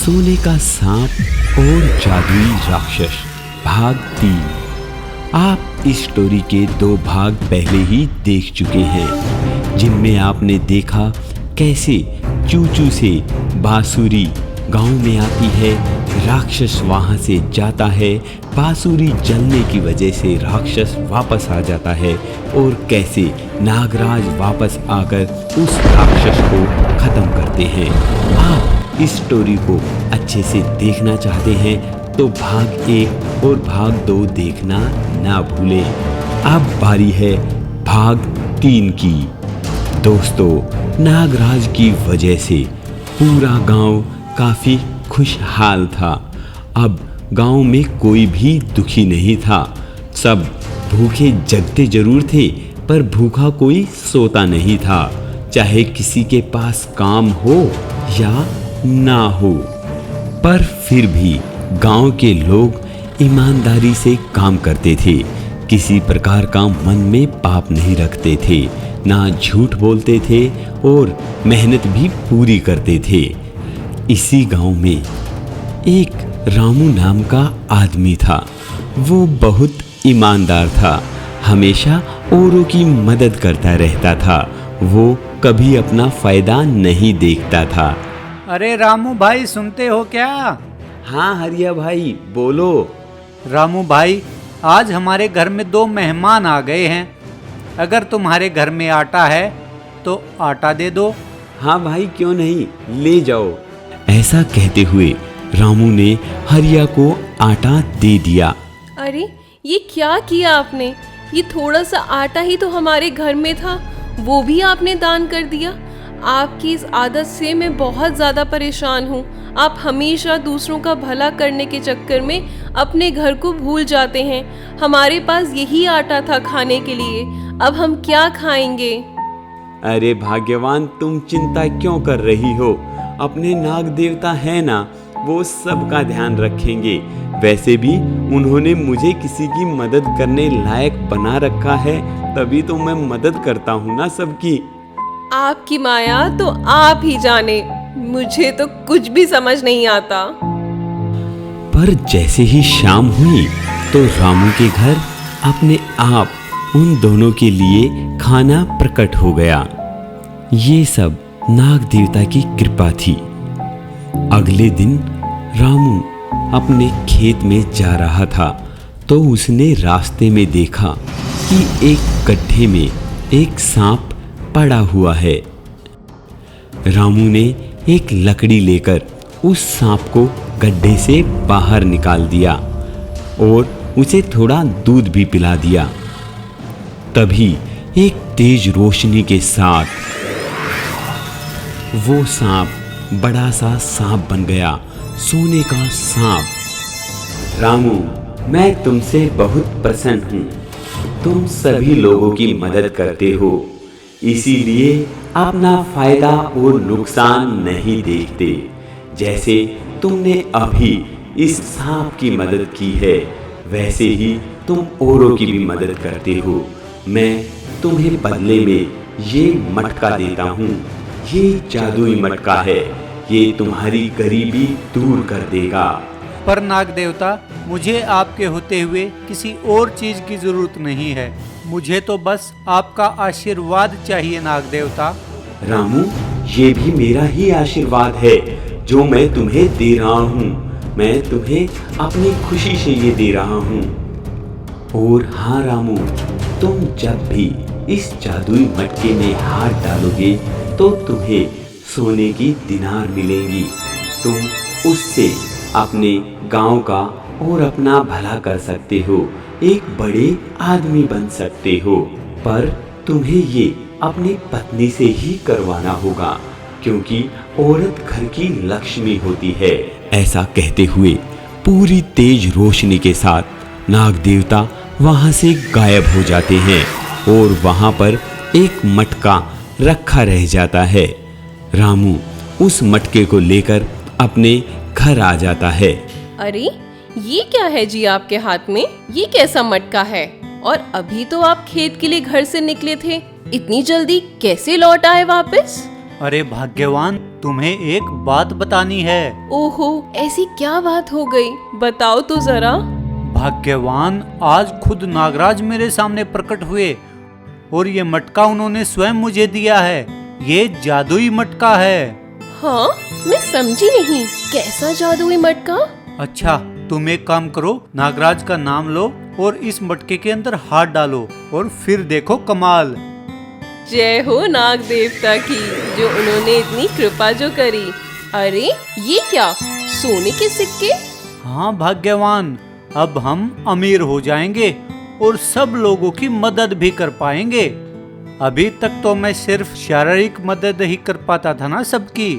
सोने का सांप और जादुई राक्षस भाग 3। आप इस स्टोरी के 2 भाग पहले ही देख चुके हैं, जिनमें आपने देखा कैसे चूचू से बांसुरी गांव में आती है, राक्षस वहां से जाता है, बांसुरी जलने की वजह से राक्षस वापस आ जाता है और कैसे नागराज वापस आकर उस राक्षस को खत्म करते हैं। आप इस स्टोरी को अच्छे से देखना चाहते हैं तो भाग 1 और भाग 2 देखना ना भूलें। अब बारी है भाग 3 की। दोस्तों, नागराज की वजह से पूरा गांव काफी खुशहाल था। अब गांव में कोई भी दुखी नहीं था। सब भूखे जगते जरूर थे, पर भूखा कोई सोता नहीं था, चाहे किसी के पास काम हो या ना हो। पर फिर भी गांव के लोग ईमानदारी से काम करते थे, किसी प्रकार का मन में पाप नहीं रखते थे, ना झूठ बोलते थे और मेहनत भी पूरी करते थे। इसी गांव में एक रामू नाम का आदमी था। वो बहुत ईमानदार था, हमेशा औरों की मदद करता रहता था। वो कभी अपना फायदा नहीं देखता था। अरे रामू भाई, सुनते हो क्या? हाँ हरिया भाई, बोलो। रामू भाई, आज हमारे घर में 2 मेहमान आ गए हैं। अगर तुम्हारे घर में आटा है तो आटा दे दो। हाँ भाई, क्यों नहीं, ले जाओ। ऐसा कहते हुए रामू ने हरिया को आटा दे दिया। अरे ये क्या किया आपने? ये थोड़ा सा आटा ही तो हमारे घर में था, वो भी आपने दान कर दिया। आपकी इस आदत से मैं बहुत ज़्यादा परेशान हूँ। आप हमेशा दूसरों का भला करने के चक्कर में अपने घर को भूल जाते हैं। हमारे पास यही आटा था खाने के लिए, अब हम क्या खाएंगे? अरे भाग्यवान, तुम चिंता क्यों कर रही हो? अपने नाग देवता है ना, वो सबका ध्यान रखेंगे। वैसे भी उन्होंने मुझे किसी की मदद करने लायक बना रखा है, तभी तो मैं मदद करता हूँ ना सबकी। आपकी माया तो आप ही जाने, मुझे तो कुछ भी समझ नहीं आता। पर जैसे ही शाम हुई तो रामू के घर अपने आप उन दोनों के लिए खाना प्रकट हो गया। ये सब नाग देवता की कृपा थी। अगले दिन रामू अपने खेत में जा रहा था तो उसने रास्ते में देखा कि एक गड्ढे में एक सांप पड़ा हुआ है। रामू ने एक लकड़ी लेकर उस सांप को गड्ढे से बाहर निकाल दिया और उसे थोड़ा दूध भी पिला दिया। तभी एक तेज रोशनी के साथ वो सांप बड़ा सा सांप बन गया, सोने का सांप। रामू, मैं तुमसे बहुत प्रसन्न हूँ। तुम सभी लोगों की मदद करते हो, इसीलिए अपना फायदा और नुकसान नहीं देखते। जैसे तुमने अभी इस सांप की मदद की है, वैसे ही तुम औरों की भी मदद करते हो। मैं तुम्हें बदले में ये मटका देता हूँ। ये जादुई मटका है, ये तुम्हारी गरीबी दूर कर देगा। पर नाग देवता, मुझे आपके होते हुए किसी और चीज की जरूरत नहीं है। मुझे तो बस आपका आशीर्वाद चाहिए नाग देवता। रामू, ये भी मेरा ही आशीर्वाद है जो मैं तुम्हें दे रहा हूँ। मैं तुम्हें अपनी खुशी से ये दे रहा हूँ। और हाँ रामू, तुम जब भी इस जादुई मटके में हाथ डालोगे तो तुम्हें सोने की दिनार मिलेंगी। तुम उससे अपने गांव का और अपना भला कर सकते हो, एक बड़े आदमी बन सकते हो। पर तुम्हें ये अपनी पत्नी से ही करवाना होगा, क्योंकि औरत घर की लक्ष्मी होती है। ऐसा कहते हुए पूरी तेज रोशनी के साथ नाग देवता वहां से गायब हो जाते हैं और वहां पर एक मटका रखा रह जाता है। रामू उस मटके को लेकर अपने घर आ जाता है। अरे ये क्या है जी आपके हाथ में? ये कैसा मटका है? और अभी तो आप खेत के लिए घर से निकले थे, इतनी जल्दी कैसे लौट आए वापस? अरे भाग्यवान, तुम्हें एक बात बतानी है। ओहो, ऐसी क्या बात हो गई, बताओ तो जरा। भाग्यवान, आज खुद नागराज मेरे सामने प्रकट हुए और ये मटका उन्होंने स्वयं मुझे दिया है। ये जादुई मटका है। हाँ, मैं समझी नहीं, कैसा जादुई मटका? अच्छा, तुम एक काम करो, नागराज का नाम लो और इस मटके के अंदर हाथ डालो और फिर देखो कमाल। जय हो नाग देवता की, जो उन्होंने इतनी कृपा जो करी। अरे ये क्या, सोने के सिक्के? हाँ भाग्यवान, अब हम अमीर हो जाएंगे और सब लोगों की मदद भी कर पाएंगे। अभी तक तो मैं सिर्फ शारीरिक मदद ही कर पाता था ना सबकी,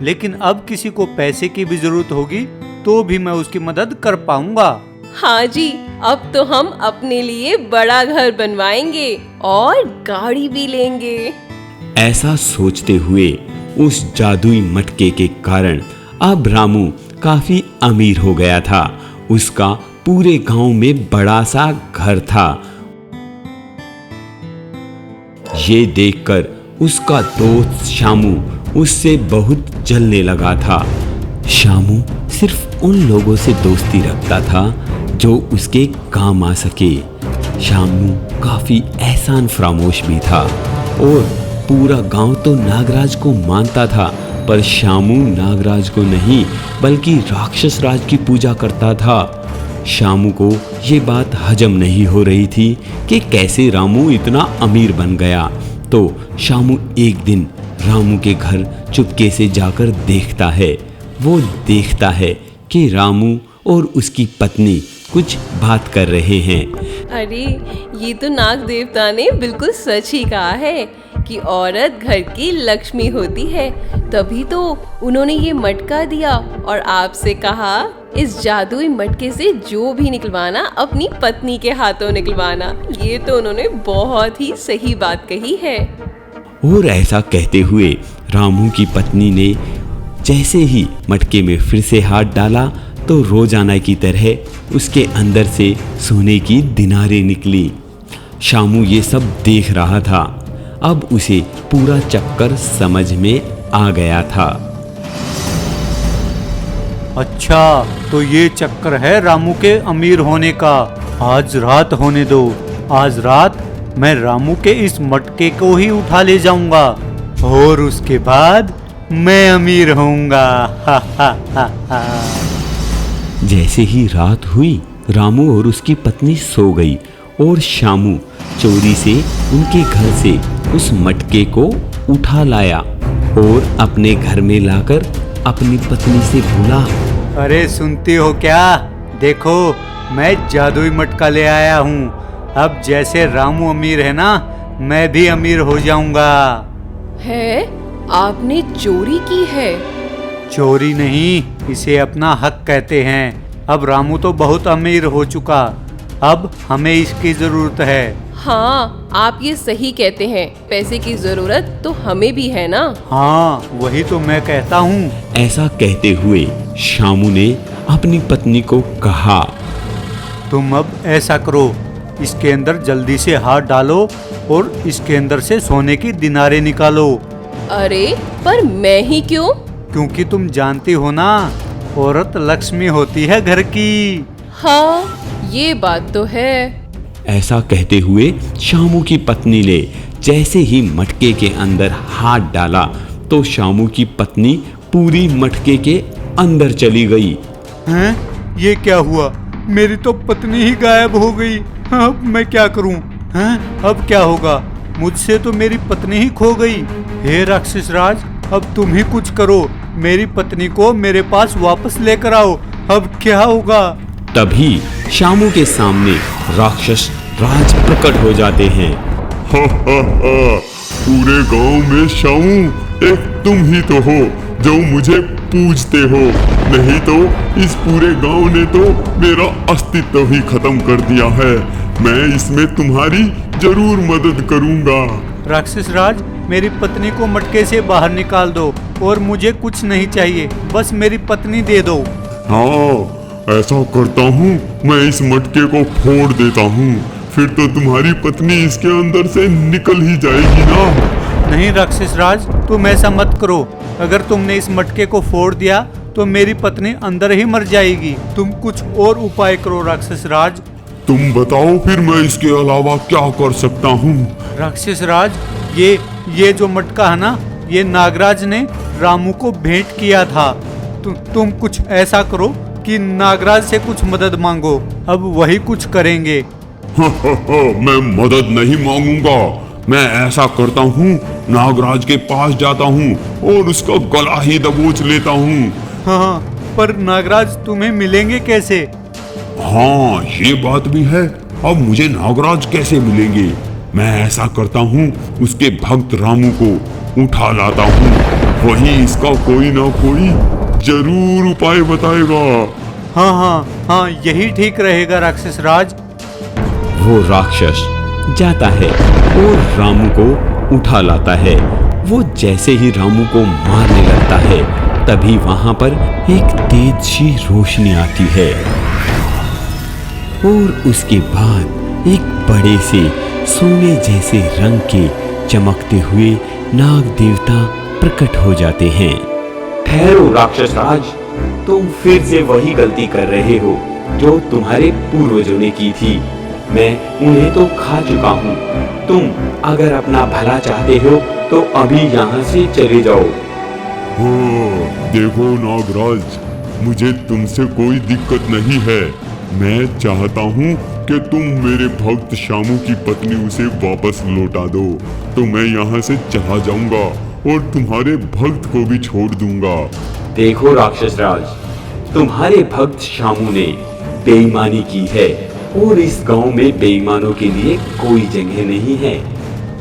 लेकिन अब किसी को पैसे की भी जरूरत होगी तो भी मैं उसकी मदद कर पाऊंगा। हाँ जी, अब तो हम अपने लिए बड़ा घर बनवाएंगे और गाड़ी भी लेंगे। ऐसा सोचते हुए उस जादुई मटके के कारण अब रामू काफी अमीर हो गया था। उसका पूरे गांव में बड़ा सा घर था। ये देखकर उसका दोस्त शामू उससे बहुत जलने लगा था। शामू सिर्फ उन लोगों से दोस्ती रखता था जो उसके काम आ सके। शामू काफी एहसान फरामोश भी था और पूरा गांव तो नागराज को मानता था, पर शामू नागराज को नहीं बल्कि राक्षस राज की पूजा करता था। शामू को ये बात हजम नहीं हो रही थी कि कैसे रामू इतना अमीर बन गया। तो शामू एक दिन रामू के घर चुपके से जाकर देखता है। वो देखता है कि रामू और उसकी पत्नी कुछ बात कर रहे हैं। अरे ये तो नाग देवता ने बिल्कुल सच ही कहा है कि औरत घर की लक्ष्मी होती है। तभी तो उन्होंने ये मटका दिया और आपसे कहा इस जादुई मटके से जो भी निकलवाना अपनी पत्नी के हाथों निकलवाना। ये तो उन्होंने बहुत ही सही बात कही है। और ऐसा कहते हुए रामू की पत्नी ने जैसे ही मटके में फिर से हाथ डाला तो रोजाना की तरह उसके अंदर से सोने की दिनारें निकली। शामू ये सब देख रहा था। अब उसे पूरा चक्कर समझ में आ गया था। अच्छा, तो ये चक्कर है रामू के अमीर होने का। आज रात होने दो। आज रात मैं रामू के इस मटके को ही उठा ले जाऊंगा और उसके बाद मैं अमीर होऊंगा। हा हा हा हा। जैसे ही रात हुई, रामू और उसकी पत्नी सो गई और शामू चोरी से उनके घर से उस मटके को उठा लाया और अपने घर में लाकर अपनी पत्नी से बोला, अरे सुनती हो क्या? देखो, मैं जादुई मटका ले आया हूँ। अब जैसे रामू अमीर है ना, मैं भी अमीर हो जाऊंगा। है? आपने चोरी की है? चोरी नहीं, इसे अपना हक कहते हैं। अब रामू तो बहुत अमीर हो चुका, अब हमें इसकी जरूरत है। हाँ, आप ये सही कहते हैं, पैसे की जरूरत तो हमें भी है ना। हाँ, वही तो मैं कहता हूँ। ऐसा कहते हुए शामू ने अपनी पत्नी को कहा, तुम अब ऐसा करो, इसके अंदर जल्दी से हाथ डालो और इसके अंदर से सोने की दिनारें निकालो। अरे पर मैं ही क्यों? क्योंकि तुम जानती हो ना, औरत लक्ष्मी होती है घर की। हाँ, ये बात तो है। ऐसा कहते हुए शामू की पत्नी ने जैसे ही मटके के अंदर हाथ डाला तो शामू की पत्नी पूरी मटके के अंदर चली गई। हैं? ये क्या हुआ? मेरी तो पत्नी ही गायब हो गई। अब मैं क्या करूं? हैं? अब क्या होगा? मुझसे तो मेरी पत्नी ही खो गई। हे राक्षस राज, अब तुम ही कुछ करो, मेरी पत्नी को मेरे पास वापस लेकर आओ। अब क्या होगा? तभी शामू के सामने राक्षस राज प्रकट हो जाते हैं। हा हा हा, पूरे गांव में शामू एक तुम ही तो हो जो मुझे पूजते हो, नहीं तो इस पूरे गांव ने तो मेरा अस्तित्व ही खत्म कर दिया है। मैं इसमें तुम्हारी जरूर मदद करूंगा। राक्षस राज, मेरी पत्नी को मटके से बाहर निकाल दो और मुझे कुछ नहीं चाहिए, बस मेरी पत्नी दे दो। हाँ, ऐसा करता हूँ, मैं इस मटके को फोड़ देता हूँ, फिर तो तुम्हारी पत्नी इसके अंदर से निकल ही जाएगी ना। नहीं राक्षस राज, तुम ऐसा मत करो। अगर तुमने इस मटके को फोड़ दिया तो मेरी पत्नी अंदर ही मर जाएगी। तुम कुछ और उपाय करो राक्षस राज। तुम बताओ फिर मैं इसके अलावा क्या कर सकता हूँ। राक्षस राज, ये जो मटका है ना, ये नागराज ने रामू को भेंट किया था। तुम कुछ ऐसा करो कि नागराज से कुछ मदद मांगो, अब वही कुछ करेंगे। मैं मदद नहीं मांगूंगा। मैं ऐसा करता हूँ, नागराज के पास जाता हूँ और उसका गला ही दबोच लेता हूँ। हाँ, पर नागराज तुम्हें मिलेंगे कैसे? हाँ, ये बात भी है। अब मुझे नागराज कैसे मिलेंगे? मैं ऐसा करता हूँ, उसके भक्त रामू को उठा लाता हूँ। वही इसका कोई ना कोई जरूर उपाय बताएगा। हाँ, यही ठीक रहेगा राक्षस राज। वो राक्षस जाता है और रामू को उठा लाता है। वो जैसे ही रामू को मारने लगता है, तभी वहां पर एक तेज सी रोशनी आती है और उसके बाद एक बड़े से सोने जैसे रंग के चमकते हुए नाग देवता प्रकट हो जाते हैं। ठहरो राक्षस राज, तुम फिर से वही गलती कर रहे हो जो तुम्हारे पूर्वजों ने की थी। मैं उन्हें तो खा चुका हूँ। तुम अगर अपना भला चाहते हो तो अभी यहाँ से चले जाओ। देखो नागराज, मुझे तुमसे कोई दिक्कत नहीं है। मैं चाहता हूँ कि तुम मेरे भक्त शामू की पत्नी उसे वापस लौटा दो, तो मैं यहाँ से चला जाऊंगा और तुम्हारे भक्त को भी छोड़ दूंगा। देखो राक्षस राज, तुम्हारे भक्त शामू ने बेईमानी की है और इस गांव में बेईमानों के लिए कोई जगह नहीं है।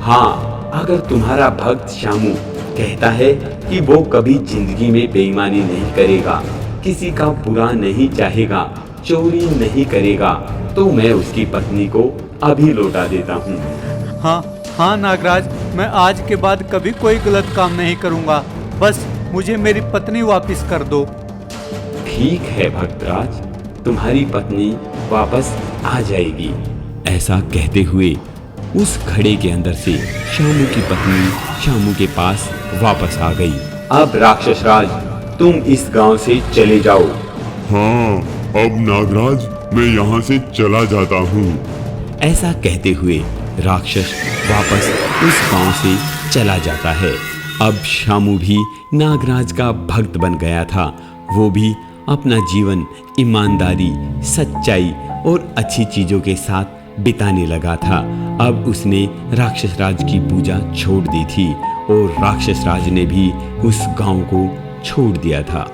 हाँ, अगर तुम्हारा भक्त शामू कहता है कि वो कभी जिंदगी में बेईमानी नहीं करेगा, किसी का बुरा नहीं चाहेगा, चोरी नहीं करेगा, तो मैं उसकी पत्नी को अभी लौटा देता हूँ। हाँ नागराज, मैं आज के बाद कभी कोई गलत काम नहीं करूँगा। बस मुझे मेरी पत्नी वापस कर दो। ठीक है भक्तराज, तुम्हारी पत्नी वापस आ जाएगी। ऐसा कहते हुए उस घड़े के अंदर से शामू की पत्नी शामू के पास वापस आ गई। अब राक्षस राज, तुम इस गांव से चले जाओ। हाँ, अब नागराज मैं यहाँ से चला जाता हूँ। ऐसा कहते हुए राक्षस वापस उस गांव से चला जाता है। अब शामू भी नागराज का भक्त बन गया था। वो भी अपना जीवन ईमानदारी, सच्चाई और अच्छी चीजों के साथ बिताने लगा था। अब उसने राक्षस राज की पूजा छोड़ दी थी और राक्षस राज ने भी उस गांव को छोड़ दिया था।